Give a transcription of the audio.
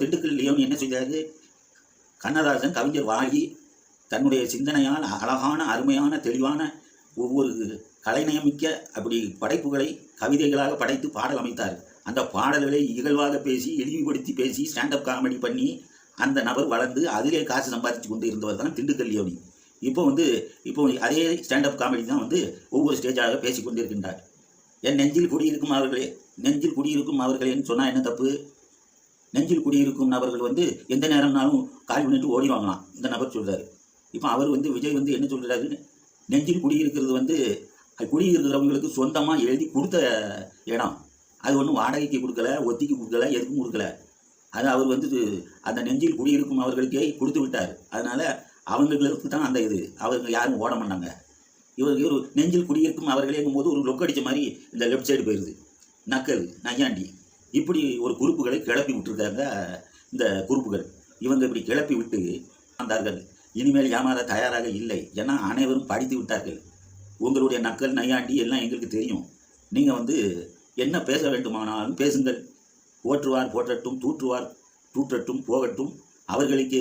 Dindigul Leon என்ன செய்தாரு? கண்ணதாசன் கவிஞர் வாலி தன்னுடைய சிந்தனையால் அழகான அருமையான தெளிவான ஒவ்வொரு கலைநயமிக்க அப்படி படைப்புகளை கவிதைகளாக படைத்து பாடல் அமைத்தார். அந்த பாடல்களை இகழ்வாக பேசி இழிவுபடுத்தி பேசி ஸ்டாண்டப் காமெடி பண்ணி அந்த நபர் வளர்ந்து அதிலே காசு சம்பாதிச்சு கொண்டு இருந்தவர் தான் திண்டுக்கல் லியோனி. இப்போ அதே ஸ்டாண்டப் காமெடி தான் ஒவ்வொரு ஸ்டேஜாக பேசி கொண்டிருக்கின்றார். என் நெஞ்சில் குடியிருக்கும் அவர்களே, நெஞ்சில் குடியிருக்கும் அவர்களேன்னு சொன்னால் என்ன தப்பு? நெஞ்சில் குடியிருக்கும் நபர்கள் எந்த நேரம்னாலும் கால் பண்ணிட்டு ஓடி வாங்கலாம் இந்த நபர் சொல்கிறார். இப்போ அவர் விஜய் என்ன சொல்கிறாரு? நெஞ்சில் குடியிருக்கிறது குடியிருக்கிறவங்களுக்கு சொந்தமாக எழுதி கொடுத்த இடம். அது ஒன்றும் வாடகைக்கு கொடுக்கல, ஒத்திக்கு கொடுக்கல, எதுக்கும் கொடுக்கல. அது அவர் அந்த நெஞ்சில் குடியிருக்கும் அவர்களுக்கே கொடுத்து விட்டார். அதனால் அவங்களுக்கு தான் அந்த அவங்க யாரும் ஓட மாட்டாங்க. இவர் நெஞ்சில் குடியிருக்கும் அவர்களேங்கும் போது ஒரு லொக் அடித்த மாதிரி இந்த லெஃப்ட் சைடு போயிடுது. நக்கல் நையாண்டி இப்படி ஒரு குரூப்புகளை கிளப்பி விட்டுருக்காங்க. இந்த குரூப்புகள் இப்படி கிளப்பி விட்டு வந்தார்கள். இனிமேல் ஏமாற தயாராக இல்லை. ஏன்னா அனைவரும் படித்து விட்டார்கள். உங்களுடைய நக்கல் நையாண்டி எல்லாம் எங்களுக்கு தெரியும். நீங்கள் என்ன பேச வேண்டுமானாலும் பேசுங்கள். போற்றுவார் போற்றட்டும், தூற்றுவார் தூற்றட்டும், போகட்டும். அவர்களுக்கே